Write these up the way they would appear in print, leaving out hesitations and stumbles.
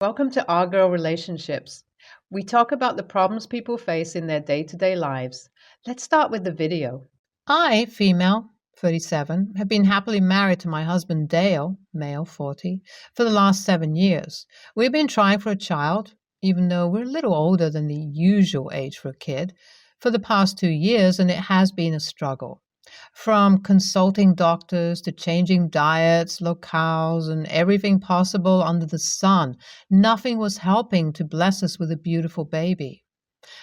Welcome to Our Girl Relationships. We talk about the problems people face in their day-to-day lives. Let's start with the video. I, female, 37, have been happily married to my husband Dale, male, 40, for the last 7 years. We've been trying for a child, even though we're a little older than the usual age for a kid, for the past 2 years, and it has been a struggle. From consulting doctors to changing diets, locales, and everything possible under the sun, nothing was helping to bless us with a beautiful baby.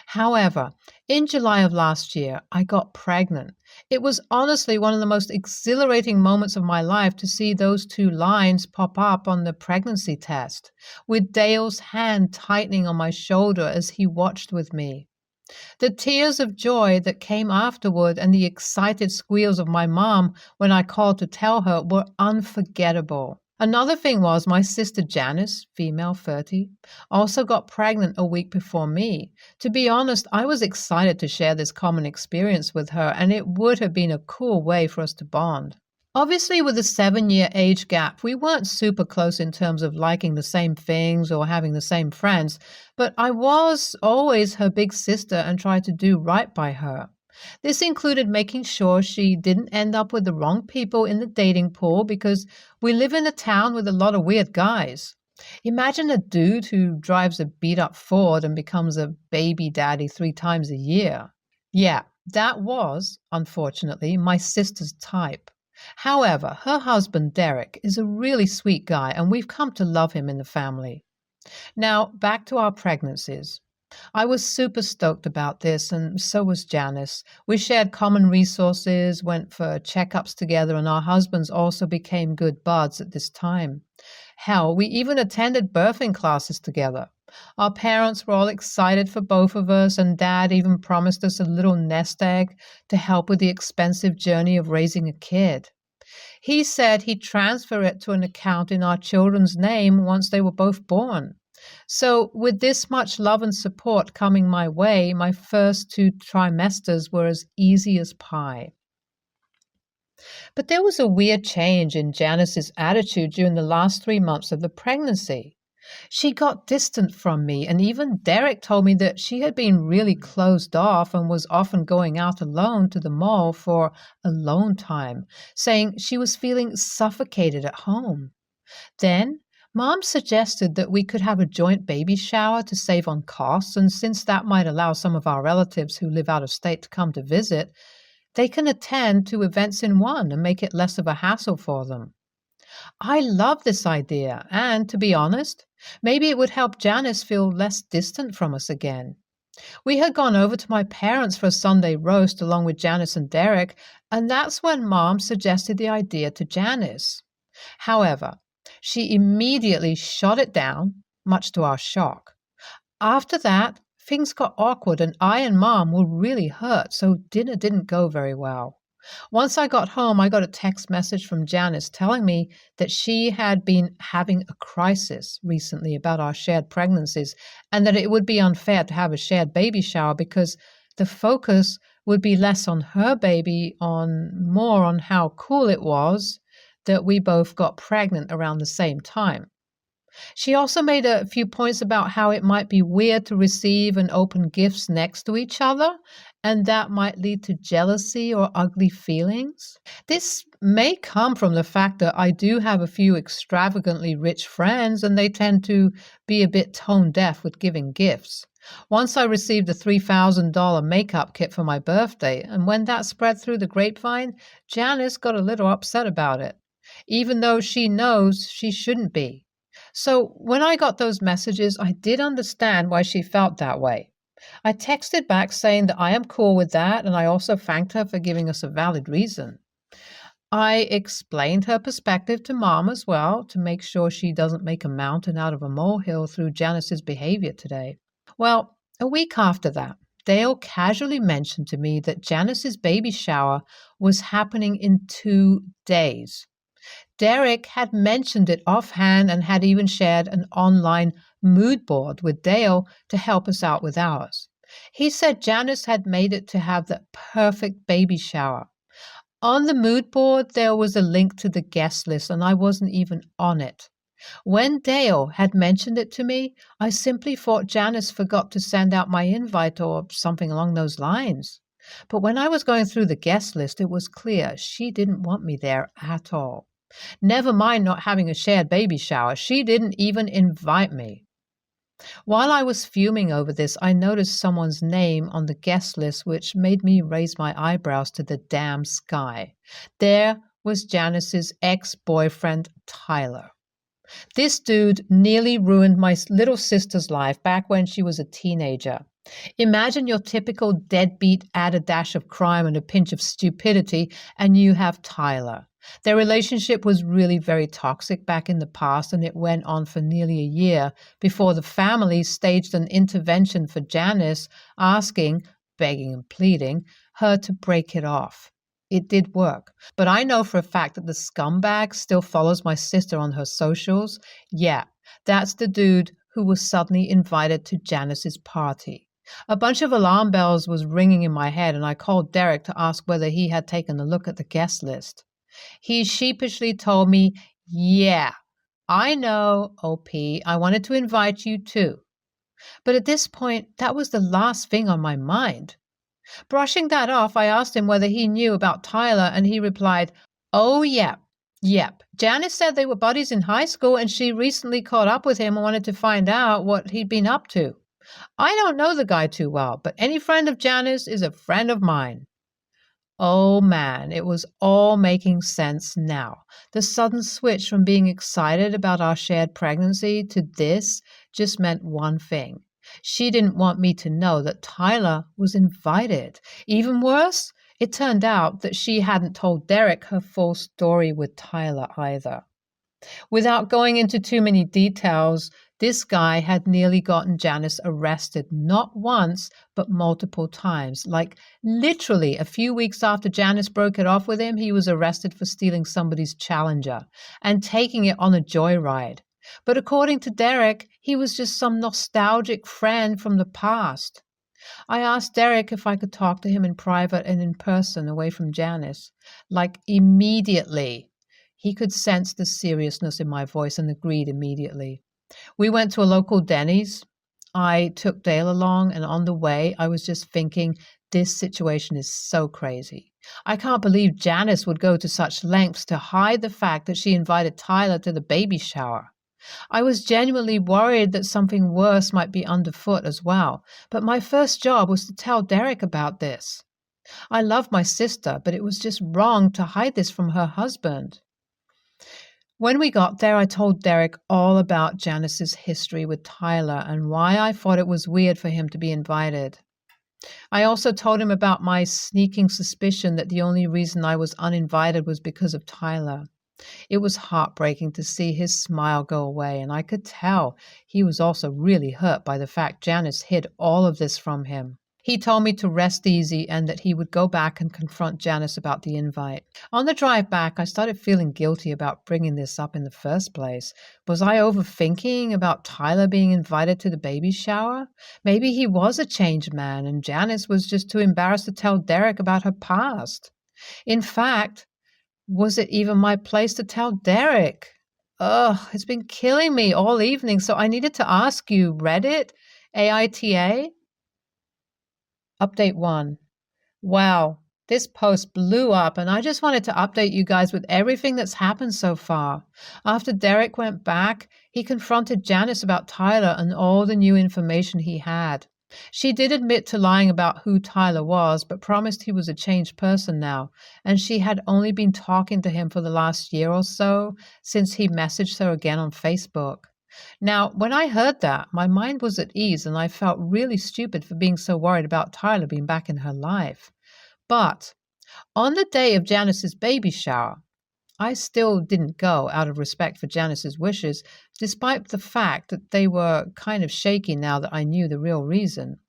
However, in July of last year, I got pregnant. It was honestly one of the most exhilarating moments of my life to see those two lines pop up on the pregnancy test, with Dale's hand tightening on my shoulder as he watched with me. The tears of joy that came afterward and the excited squeals of my mom when I called to tell her were unforgettable. Another thing was my sister Janice, female 30, also got pregnant a week before me. To be honest, I was excited to share this common experience with her, and it would have been a cool way for us to bond. Obviously, with a 7-year age gap, we weren't super close in terms of liking the same things or having the same friends, but I was always her big sister and tried to do right by her. This included making sure she didn't end up with the wrong people in the dating pool because we live in a town with a lot of weird guys. Imagine a dude who drives a beat-up Ford and becomes a baby daddy 3 times a year. Yeah, that was, unfortunately, my sister's type. However, her husband, Derek, is a really sweet guy, and we've come to love him in the family. Now, back to our pregnancies. I was super stoked about this, and so was Janice. We shared common resources, went for checkups together, and our husbands also became good buds at this time. Hell, we even attended birthing classes together. Our parents were all excited for both of us, and Dad even promised us a little nest egg to help with the expensive journey of raising a kid. He said he'd transfer it to an account in our children's name once they were both born. So, with this much love and support coming my way, my first 2 trimesters were as easy as pie. But there was a weird change in Janice's attitude during the last 3 months of the pregnancy. She got distant from me, and even Derek told me that she had been really closed off and was often going out alone to the mall for alone time, saying she was feeling suffocated at home. Then, Mom suggested that we could have a joint baby shower to save on costs, and since that might allow some of our relatives who live out of state to come to visit, they can attend 2 events in one and make it less of a hassle for them. I love this idea, and to be honest, maybe it would help Janice feel less distant from us again. We had gone over to my parents for a Sunday roast along with Janice and Derek, and that's when Mom suggested the idea to Janice. However, she immediately shot it down, much to our shock. After that, things got awkward, and I and Mom were really hurt, so dinner didn't go very well. Once I got home, I got a text message from Janice telling me that she had been having a crisis recently about our shared pregnancies and that it would be unfair to have a shared baby shower because the focus would be less on her baby, more on how cool it was that we both got pregnant around the same time. She also made a few points about how it might be weird to receive and open gifts next to each other, and that might lead to jealousy or ugly feelings. This may come from the fact that I do have a few extravagantly rich friends, and they tend to be a bit tone deaf with giving gifts. Once I received a $3,000 makeup kit for my birthday, and when that spread through the grapevine, Janice got a little upset about it, even though she knows she shouldn't be. So when I got those messages, I did understand why she felt that way. I texted back saying that I am cool with that, and I also thanked her for giving us a valid reason. I explained her perspective to Mom as well to make sure she doesn't make a mountain out of a molehill through Janice's behavior today. Well, a week after that, Dale casually mentioned to me that Janice's baby shower was happening in 2 days. Derek had mentioned it offhand and had even shared an online mood board with Dale to help us out with ours. He said Janice had made it to have the perfect baby shower. On the mood board, there was a link to the guest list, and I wasn't even on it. When Dale had mentioned it to me, I simply thought Janice forgot to send out my invite or something along those lines. But when I was going through the guest list, it was clear she didn't want me there at all. Never mind not having a shared baby shower, she didn't even invite me. While I was fuming over this, I noticed someone's name on the guest list, which made me raise my eyebrows to the damn sky. There was Janice's ex-boyfriend, Tyler. This dude nearly ruined my little sister's life back when she was a teenager. Imagine your typical deadbeat add a dash of crime and a pinch of stupidity, and you have Tyler. Their relationship was really very toxic back in the past, and it went on for nearly a year before the family staged an intervention for Janice, asking, begging and pleading, her to break it off. It did work, but I know for a fact that the scumbag still follows my sister on her socials. Yeah, that's the dude who was suddenly invited to Janice's party. A bunch of alarm bells was ringing in my head, and I called Derek to ask whether he had taken a look at the guest list. He sheepishly told me, yeah, I know, OP, I wanted to invite you too. But at this point, that was the last thing on my mind. Brushing that off, I asked him whether he knew about Tyler, and he replied, oh, yep. Janice said they were buddies in high school, and she recently caught up with him and wanted to find out what he'd been up to. I don't know the guy too well, but any friend of Janice is a friend of mine. Oh man, it was all making sense now. The sudden switch from being excited about our shared pregnancy to this just meant one thing. She didn't want me to know that Tyler was invited. Even worse, it turned out that she hadn't told Derek her full story with Tyler either. Without going into too many details, this guy had nearly gotten Janice arrested not once, but multiple times. Like literally a few weeks after Janice broke it off with him, he was arrested for stealing somebody's Challenger and taking it on a joyride. But according to Derek, he was just some nostalgic friend from the past. I asked Derek if I could talk to him in private and in person away from Janice. Like immediately. He could sense the seriousness in my voice and agreed immediately. We went to a local Denny's. I took Dale along, and on the way, I was just thinking, this situation is so crazy. I can't believe Janice would go to such lengths to hide the fact that she invited Tyler to the baby shower. I was genuinely worried that something worse might be underfoot as well, but my first job was to tell Derek about this. I love my sister, but it was just wrong to hide this from her husband. When we got there, I told Derek all about Janice's history with Tyler and why I thought it was weird for him to be invited. I also told him about my sneaking suspicion that the only reason I was uninvited was because of Tyler. It was heartbreaking to see his smile go away, and I could tell he was also really hurt by the fact Janice hid all of this from him. He told me to rest easy and that he would go back and confront Janice about the invite. On the drive back, I started feeling guilty about bringing this up in the first place. Was I overthinking about Tyler being invited to the baby shower? Maybe he was a changed man and Janice was just too embarrassed to tell Derek about her past. In fact, was it even my place to tell Derek? Ugh, it's been killing me all evening, so I needed to ask you, Reddit, AITA? Update 1. Wow, this post blew up, and I just wanted to update you guys with everything that's happened so far. After Derek went back, he confronted Janice about Tyler and all the new information he had. She did admit to lying about who Tyler was, but promised he was a changed person now, and she had only been talking to him for the last year or so, since he messaged her again on Facebook. Now, when I heard that, my mind was at ease and I felt really stupid for being so worried about Tyler being back in her life. But on the day of Janice's baby shower, I still didn't go out of respect for Janice's wishes, despite the fact that they were kind of shaky now that I knew the real reason.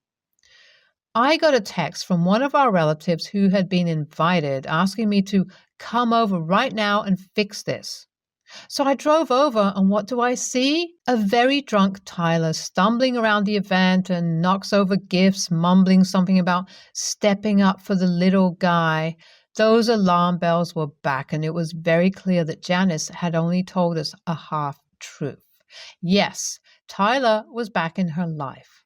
I got a text from one of our relatives who had been invited asking me to come over right now and fix this. So I drove over, and what do I see? A very drunk Tyler stumbling around the event and knocks over gifts, mumbling something about stepping up for the little guy. Those alarm bells were back, and it was very clear that Janice had only told us a half truth. Yes, Tyler was back in her life.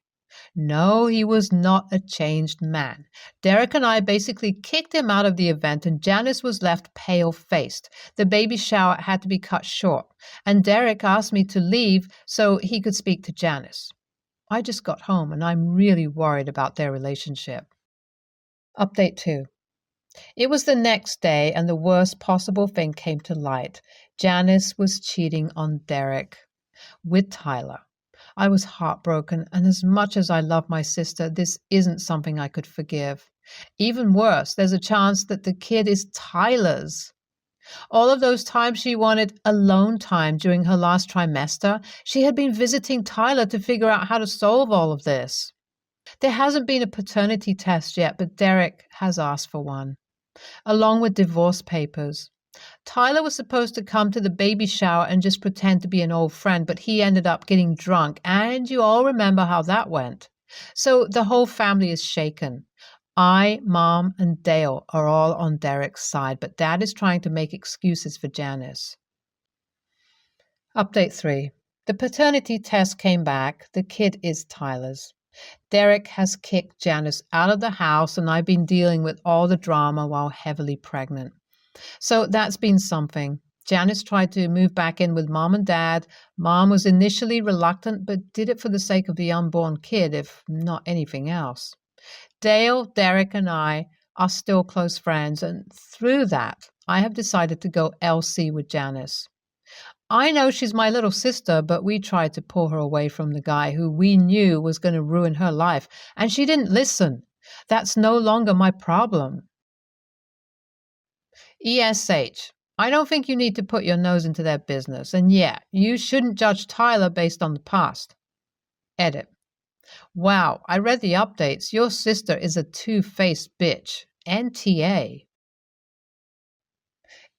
No, he was not a changed man. Derek and I basically kicked him out of the event, and Janice was left pale-faced. The baby shower had to be cut short, and Derek asked me to leave so he could speak to Janice. I just got home, and I'm really worried about their relationship. Update 2. It was the next day, and the worst possible thing came to light. Janice was cheating on Derek with Tyler. I was heartbroken, and as much as I love my sister, this isn't something I could forgive. Even worse, there's a chance that the kid is Tyler's. All of those times she wanted alone time during her last trimester, she had been visiting Tyler to figure out how to solve all of this. There hasn't been a paternity test yet, but Derek has asked for one, along with divorce papers. Tyler was supposed to come to the baby shower and just pretend to be an old friend, but he ended up getting drunk, and you all remember how that went. So the whole family is shaken. I, Mom, and Dale are all on Derek's side, but Dad is trying to make excuses for Janice. Update 3. The paternity test came back. The kid is Tyler's. Derek has kicked Janice out of the house, and I've been dealing with all the drama while heavily pregnant. So that's been something. Janice tried to move back in with Mom and Dad. Mom was initially reluctant, but did it for the sake of the unborn kid, if not anything else. Dale, Derek, and I are still close friends, and through that, I have decided to go LC with Janice. I know she's my little sister, but we tried to pull her away from the guy who we knew was going to ruin her life, and she didn't listen. That's no longer my problem. ESH. I don't think you need to put your nose into their business, and yeah, you shouldn't judge Tyler based on the past. Edit. Wow, I read the updates. Your sister is a two-faced bitch. NTA.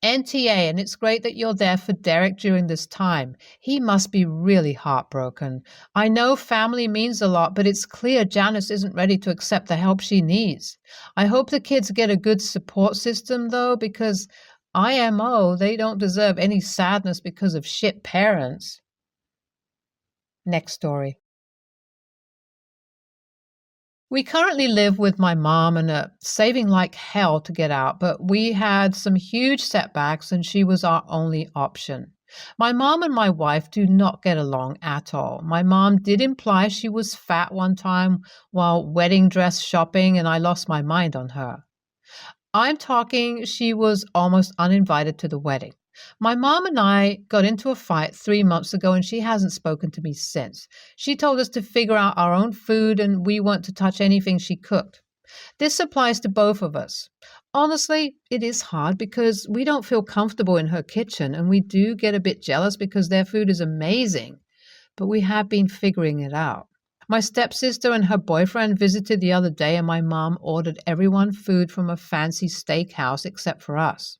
NTA, and it's great that you're there for Derek during this time. He must be really heartbroken. I know family means a lot, but it's clear Janice isn't ready to accept the help she needs. I hope the kids get a good support system, though, because IMO, they don't deserve any sadness because of shit parents. Next story. We currently live with my mom and are saving like hell to get out, but we had some huge setbacks and she was our only option. My mom and my wife do not get along at all. My mom did imply she was fat one time while wedding dress shopping, and I lost my mind on her. I'm talking she was almost uninvited to the wedding. My mom and I got into a fight 3 months ago, and she hasn't spoken to me since. She told us to figure out our own food, and we weren't to touch anything she cooked. This applies to both of us. Honestly, it is hard because we don't feel comfortable in her kitchen, and we do get a bit jealous because their food is amazing. But we have been figuring it out. My stepsister and her boyfriend visited the other day, and my mom ordered everyone food from a fancy steakhouse except for us.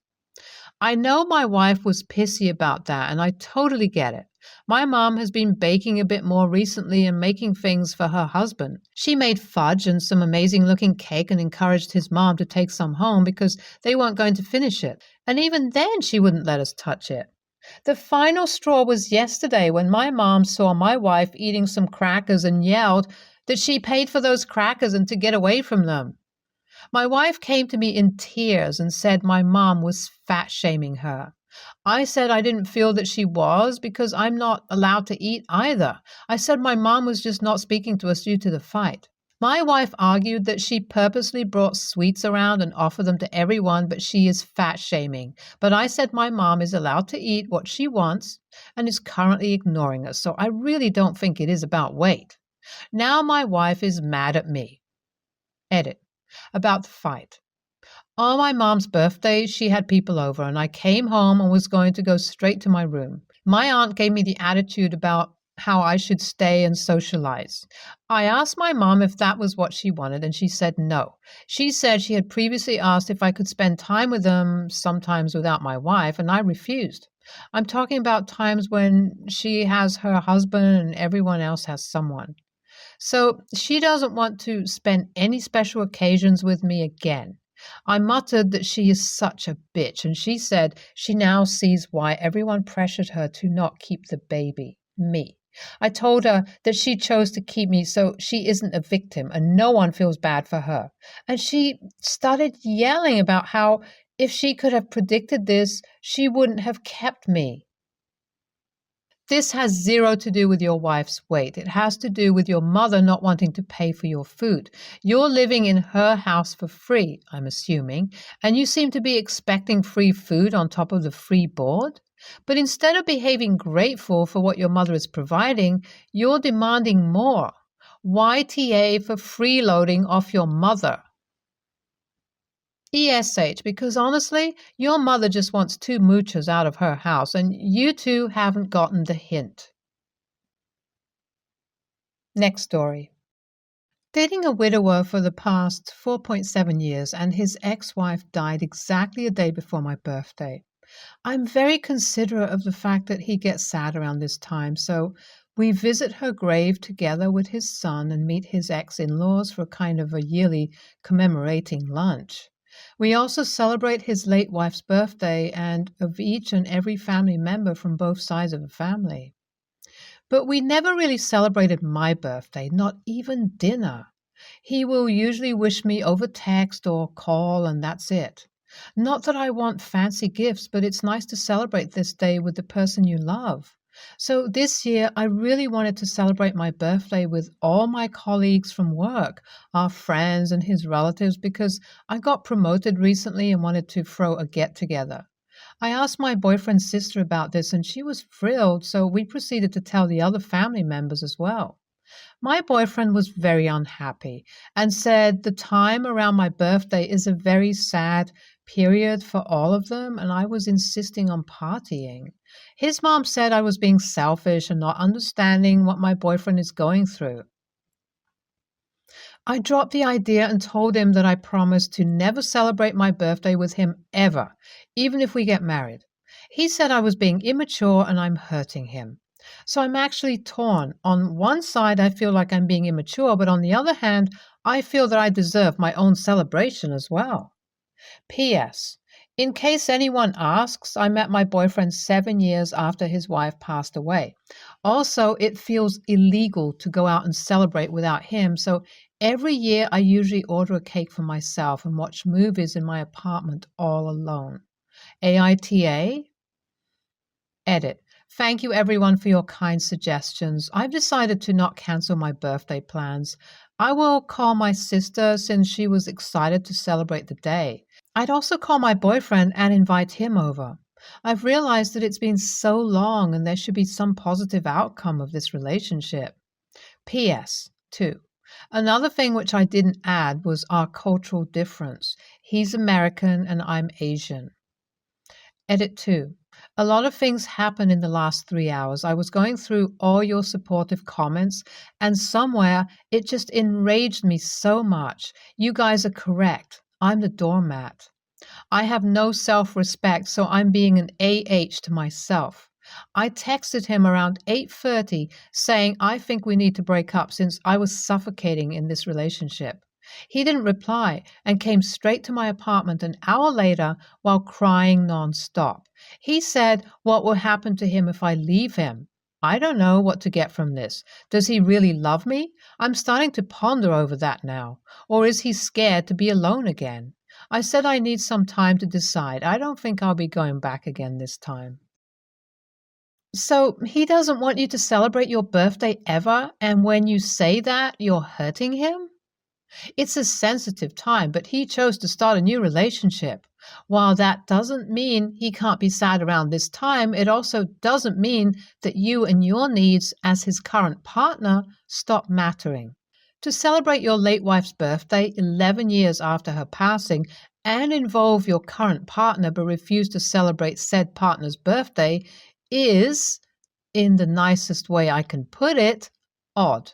I know my wife was pissy about that, and I totally get it. My mom has been baking a bit more recently and making things for her husband. She made fudge and some amazing-looking cake and encouraged his mom to take some home because they weren't going to finish it. And even then, she wouldn't let us touch it. The final straw was yesterday when my mom saw my wife eating some crackers and yelled that she paid for those crackers and to get away from them. My wife came to me in tears and said my mom was fat-shaming her. I said I didn't feel that she was because I'm not allowed to eat either. I said my mom was just not speaking to us due to the fight. My wife argued that she purposely brought sweets around and offered them to everyone, but she is fat-shaming. But I said my mom is allowed to eat what she wants and is currently ignoring us, so I really don't think it is about weight. Now my wife is mad at me. Edit. About the fight. On my mom's birthday, she had people over, and I came home and was going to go straight to my room. My aunt gave me the attitude about how I should stay and socialize. I asked my mom if that was what she wanted, and she said no. She said she had previously asked if I could spend time with them, sometimes without my wife, and I refused. I'm talking about times when she has her husband and everyone else has someone. So she doesn't want to spend any special occasions with me again. I muttered that she is such a bitch, and she said she now sees why everyone pressured her to not keep the baby, me. I told her that she chose to keep me so she isn't a victim and no one feels bad for her. And she started yelling about how if she could have predicted this, she wouldn't have kept me. This has zero to do with your wife's weight. It has to do with your mother not wanting to pay for your food. You're living in her house for free, I'm assuming, and you seem to be expecting free food on top of the free board. But instead of behaving grateful for what your mother is providing, you're demanding more. YTA for freeloading off your mother. ESH, because honestly, your mother just wants 2 moochers out of her house, and you two haven't gotten the hint. Next story. Dating a widower for the past 4.7 years, and his ex-wife died exactly a day before my birthday. I'm very considerate of the fact that he gets sad around this time, so we visit her grave together with his son and meet his ex-in-laws for kind of a yearly commemorating lunch. We also celebrate his late wife's birthday and of each and every family member from both sides of the family. But we never really celebrated my birthday, not even dinner. He will usually wish me over text or call, and that's it. Not that I want fancy gifts, but it's nice to celebrate this day with the person you love. So this year, I really wanted to celebrate my birthday with all my colleagues from work, our friends and his relatives, because I got promoted recently and wanted to throw a get-together. I asked my boyfriend's sister about this, and she was thrilled, so we proceeded to tell the other family members as well. My boyfriend was very unhappy and said the time around my birthday is a very sad period for all of them, and I was insisting on partying. His mom said I was being selfish and not understanding what my boyfriend is going through. I dropped the idea and told him that I promised to never celebrate my birthday with him ever, even if we get married. He said I was being immature and I'm hurting him. So I'm actually torn. On one side, I feel like I'm being immature, but on the other hand, I feel that I deserve my own celebration as well. P.S. In case anyone asks, I met my boyfriend 7 years after his wife passed away. Also, it feels illegal to go out and celebrate without him, so every year I usually order a cake for myself and watch movies in my apartment all alone. AITA? Edit. Thank you everyone for your kind suggestions. I've decided to not cancel my birthday plans. I will call my sister since she was excited to celebrate the day. I'd also call my boyfriend and invite him over. I've realized that it's been so long and there should be some positive outcome of this relationship. P.S. 2. Another thing which I didn't add was our cultural difference. He's American and I'm Asian. Edit 2. A lot of things happened in the last 3 hours. I was going through all your supportive comments, and somewhere it just enraged me so much. You guys are correct. I'm the doormat. I have no self-respect, so I'm being an AH to myself. I texted him around 8:30 saying I think we need to break up since I was suffocating in this relationship. He didn't reply and came straight to my apartment an hour later while crying nonstop. He said what will happen to him if I leave him. I don't know what to get from this. Does he really love me? I'm starting to ponder over that now. Or is he scared to be alone again? I said I need some time to decide. I don't think I'll be going back again this time. So he doesn't want you to celebrate your birthday ever, and when you say that, you're hurting him? It's a sensitive time, but he chose to start a new relationship. While that doesn't mean he can't be sad around this time, it also doesn't mean that you and your needs as his current partner stop mattering. To celebrate your late wife's birthday 11 years after her passing and involve your current partner but refuse to celebrate said partner's birthday is, in the nicest way I can put it, odd.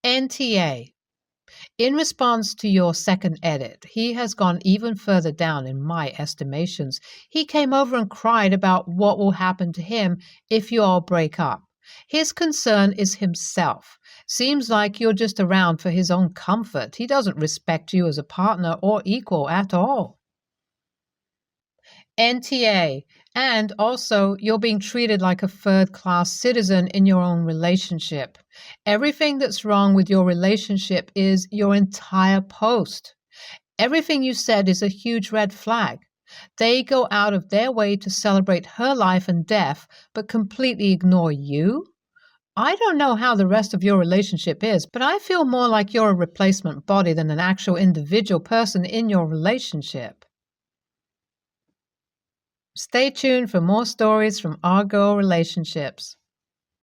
NTA. In response to your second edit, he has gone even further down in my estimations. He came over and cried about what will happen to him if you all break up. His concern is himself. Seems like you're just around for his own comfort. He doesn't respect you as a partner or equal at all. NTA, and also you're being treated like a third-class citizen in your own relationship. Everything that's wrong with your relationship is your entire post. Everything you said is a huge red flag. They go out of their way to celebrate her life and death, but completely ignore you? I don't know how the rest of your relationship is, but I feel more like you're a replacement body than an actual individual person in your relationship. Stay tuned for more stories from our girl relationships.